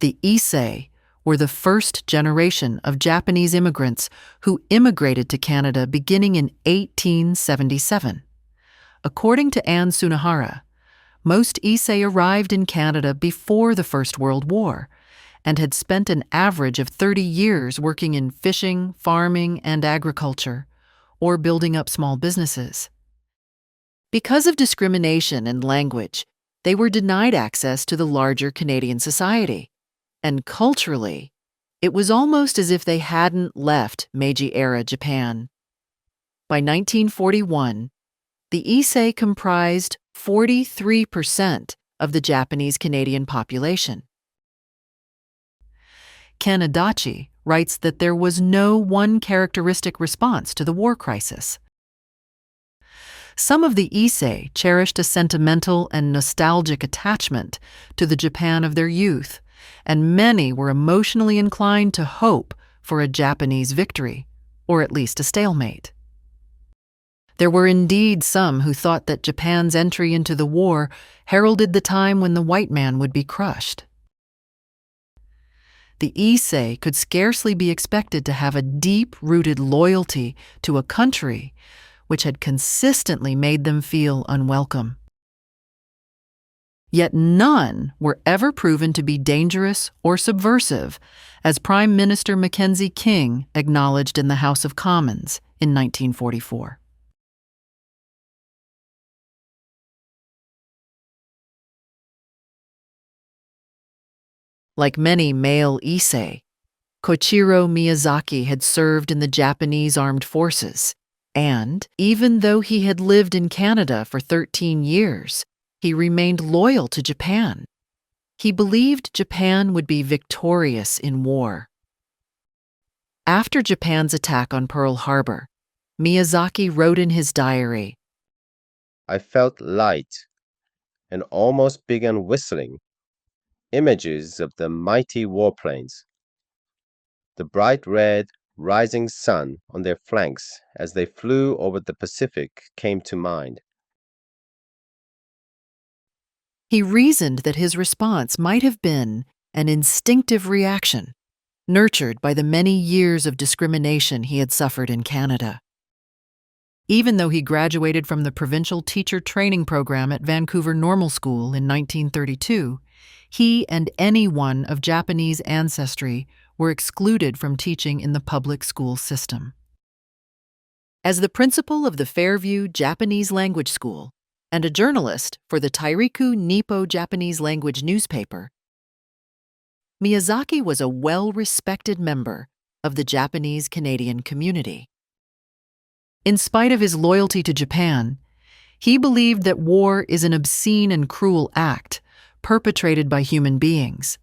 The ISSEI were the first generation of Japanese immigrants who immigrated to Canada beginning in 1877. According to Anne Sunahara, most ISSEI arrived in Canada before the First World War and had spent an average of 30 years working in fishing, farming, and agriculture, or building up small businesses. Because of discrimination and language, they were denied access to the larger Canadian society. And culturally, it was almost as if they hadn't left Meiji-era Japan. By 1941, the ISSEI comprised 43% of the Japanese-Canadian population. Kanadachi writes that there was no one characteristic response to the war crisis. Some of the ISSEI cherished a sentimental and nostalgic attachment to the Japan of their youth, and many were emotionally inclined to hope for a Japanese victory, or at least a stalemate. There were indeed some who thought that Japan's entry into the war heralded the time when the white man would be crushed. The ISSEI could scarcely be expected to have a deep-rooted loyalty to a country which had consistently made them feel unwelcome. Yet none were ever proven to be dangerous or subversive, as Prime Minister Mackenzie King acknowledged in the House of Commons in 1944. Like many male ISSEI, Koichiro Miyazaki had served in the Japanese armed forces, and even though he had lived in Canada for 13 years, he remained loyal to Japan. He believed Japan would be victorious in war. After Japan's attack on Pearl Harbor, Miyazaki wrote in his diary, "I felt light and almost began whistling. Images of the mighty warplanes, the bright red rising sun on their flanks as they flew over the Pacific came to mind." He reasoned that his response might have been an instinctive reaction, nurtured by the many years of discrimination he had suffered in Canada. Even though he graduated from the provincial teacher training program at Vancouver Normal School in 1932, he and anyone of Japanese ancestry were excluded from teaching in the public school system. As the principal of the Fairview Japanese Language School and a journalist for the Tairiku Nippo Japanese language newspaper, Miyazaki was a well-respected member of the Japanese-Canadian community. In spite of his loyalty to Japan, he believed that war is an obscene and cruel act perpetrated by human beings.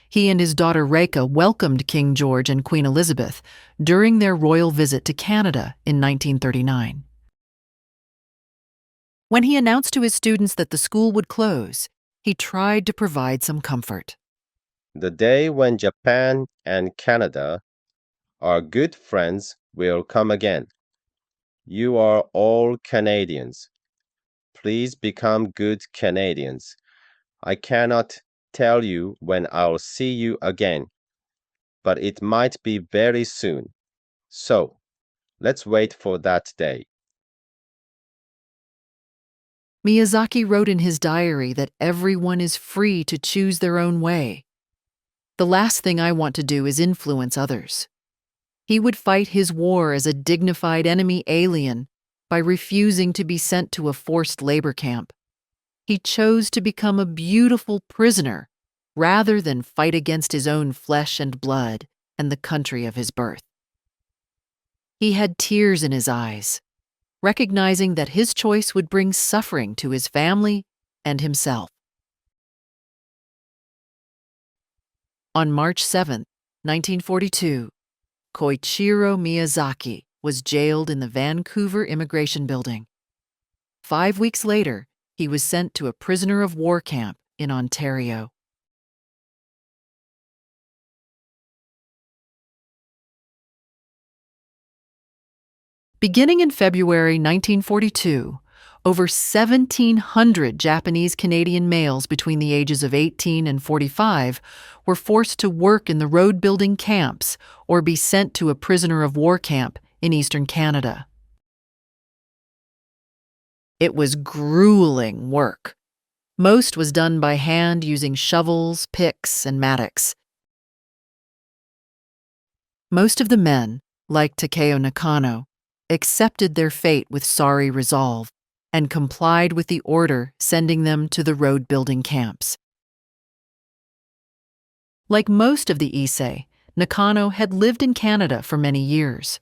He and his daughter Reika welcomed King George and Queen Elizabeth during their royal visit to Canada in 1939. When he announced to his students that the school would close, he tried to provide some comfort. "The day when Japan and Canada are good friends will come again. You are all Canadians. Please become good Canadians. I cannot tell you when I'll see you again, but it might be very soon. So, let's wait for that day." Miyazaki wrote in his diary that everyone is free to choose their own way. "The last thing I want to do is influence others." He would fight his war as a dignified enemy alien by refusing to be sent to a forced labor camp. He chose to become a beautiful prisoner rather than fight against his own flesh and blood and the country of his birth. He had tears in his eyes, recognizing that his choice would bring suffering to his family and himself. On March 7, 1942, Koichiro Miyazaki was jailed in the Vancouver Immigration Building. 5 weeks later, he was sent to a prisoner of war camp in Ontario. Beginning in February 1942, Over 1,700 Japanese-Canadian males between the ages of 18 and 45 were forced to work in the road-building camps or be sent to a prisoner of war camp in eastern Canada. It was grueling work. Most was done by hand using shovels, picks, and mattocks. Most of the men, like Takeo Nakano, accepted their fate with sorry resolve and complied with the order sending them to the road-building camps. Like most of the ISSEI, Nakano had lived in Canada for many years.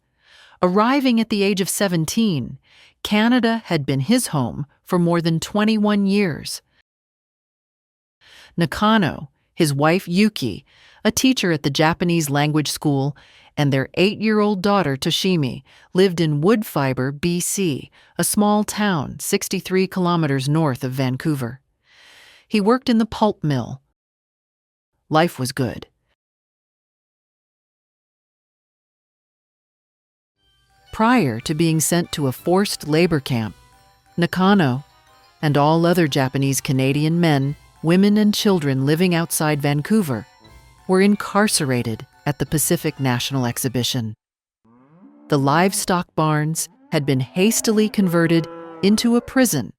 Arriving at the age of 17, Canada had been his home for more than 21 years. Nakano, his wife Yuki, a teacher at the Japanese language school, and their 8-year-old daughter Toshimi lived in Woodfibre, BC, a small town 63 kilometers north of Vancouver. He worked in the pulp mill. Life was good. Prior to being sent to a forced labor camp, Nakano and all other Japanese-Canadian men, women, and children living outside Vancouver were incarcerated at the Pacific National Exhibition. The livestock barns had been hastily converted into a prison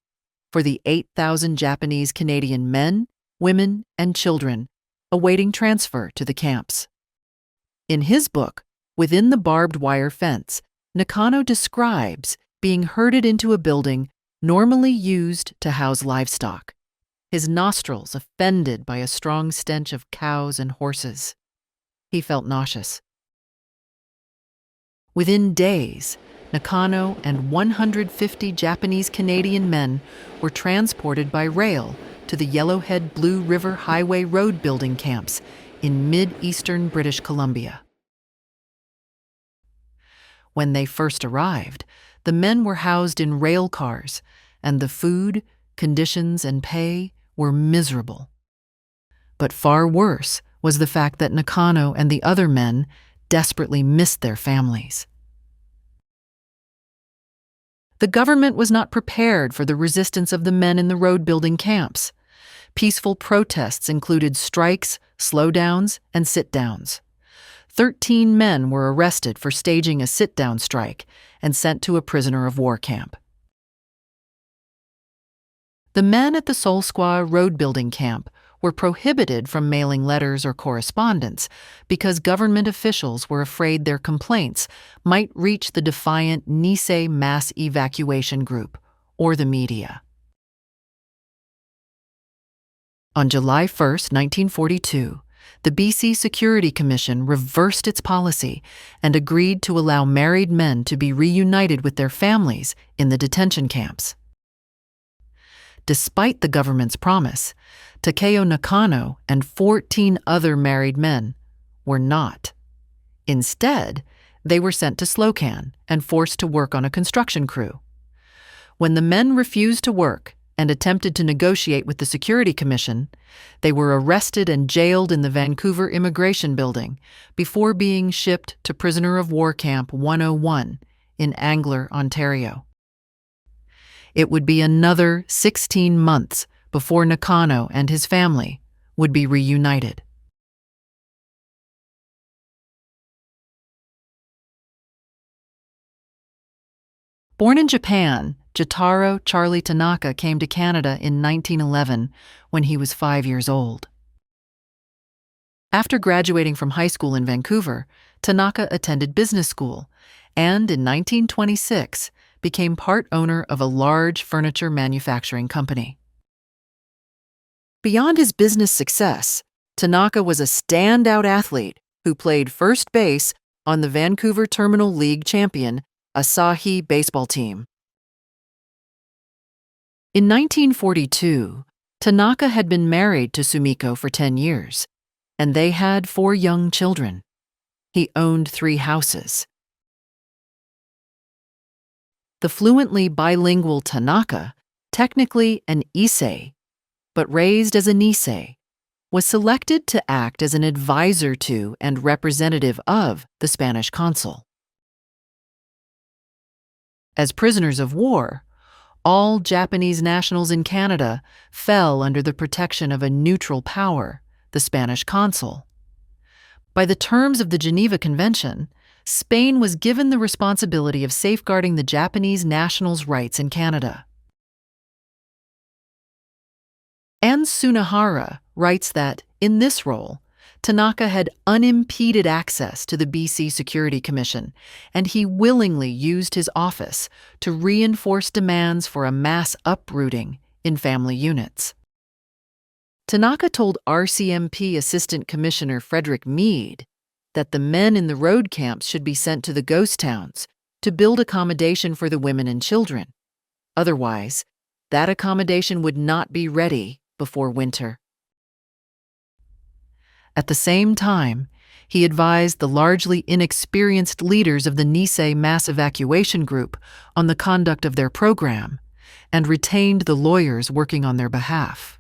for the 8,000 Japanese-Canadian men, women, and children awaiting transfer to the camps. In his book, Within the Barbed Wire Fence, Nakano describes being herded into a building normally used to house livestock, his nostrils offended by a strong stench of cows and horses. He felt nauseous. Within days, Nakano and 150 Japanese-Canadian men were transported by rail to the Yellowhead Blue River Highway road building camps in mid-eastern British Columbia. When they first arrived, the men were housed in rail cars, and the food, conditions, and pay were miserable. But far worse was the fact that Nakano and the other men desperately missed their families. The government was not prepared for the resistance of the men in the road-building camps. Peaceful protests included strikes, slowdowns, and sit-downs. 13 men were arrested for staging a sit-down strike and sent to a prisoner of war camp. The men at the Solsqua road-building camp were prohibited from mailing letters or correspondence because government officials were afraid their complaints might reach the defiant Nisei mass evacuation group or the media. On July 1, 1942, the BC Security Commission reversed its policy and agreed to allow married men to be reunited with their families in the detention camps. Despite the government's promise, Takeo Nakano and 14 other married men were not. Instead, they were sent to Slocan and forced to work on a construction crew. When the men refused to work and attempted to negotiate with the Security Commission, they were arrested and jailed in the Vancouver Immigration Building before being shipped to Prisoner of War Camp 101 in Angler, Ontario. It would be another 16 months before Nakano and his family would be reunited. Born in Japan, Jotaro Charlie Tanaka came to Canada in 1911 when he was 5 years old. After graduating from high school in Vancouver, Tanaka attended business school and, in 1926, became part owner of a large furniture manufacturing company. Beyond his business success, Tanaka was a standout athlete who played first base on the Vancouver Terminal League champion Asahi baseball team. In 1942, Tanaka had been married to Sumiko for 10 years, and they had 4 young children. He owned 3 houses. The fluently bilingual Tanaka, technically an Issei, but raised as a Nisei, was selected to act as an advisor to and representative of the Spanish consul. As prisoners of war, all Japanese nationals in Canada fell under the protection of a neutral power, the Spanish consul. By the terms of the Geneva Convention, Spain was given the responsibility of safeguarding the Japanese nationals' rights in Canada. Ann Sunahara writes that, in this role, Tanaka had unimpeded access to the BC Security Commission, and he willingly used his office to reinforce demands for a mass uprooting in family units. Tanaka told RCMP Assistant Commissioner Frederick Meade that the men in the road camps should be sent to the ghost towns to build accommodation for the women and children. Otherwise, that accommodation would not be ready before winter. At the same time, he advised the largely inexperienced leaders of the Nisei mass evacuation group on the conduct of their program and retained the lawyers working on their behalf.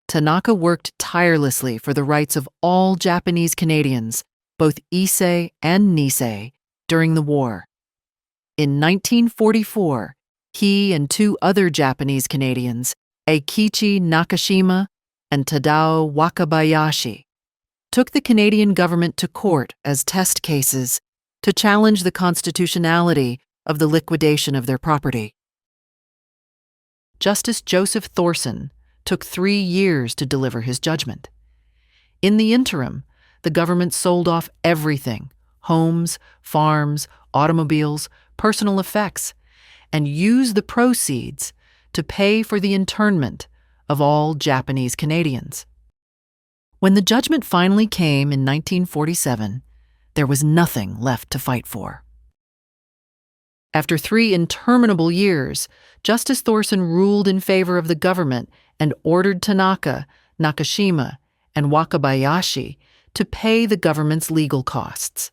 Tanaka worked tirelessly for the rights of all Japanese Canadians, both ISSEI and Nisei, during the war. In 1944, he and two other Japanese Canadians, Eikichi Nakashima and Tadao Wakabayashi, took the Canadian government to court as test cases to challenge the constitutionality of the liquidation of their property. Justice Joseph Thorson took 3 years to deliver his judgment. In the interim, the government sold off everything: homes, farms, automobiles, personal effects, and used the proceeds to pay for the internment of all Japanese Canadians. When the judgment finally came in 1947, there was nothing left to fight for. After 3 interminable years, Justice Thorson ruled in favor of the government and ordered Tanaka, Nakashima, and Wakabayashi to pay the government's legal costs.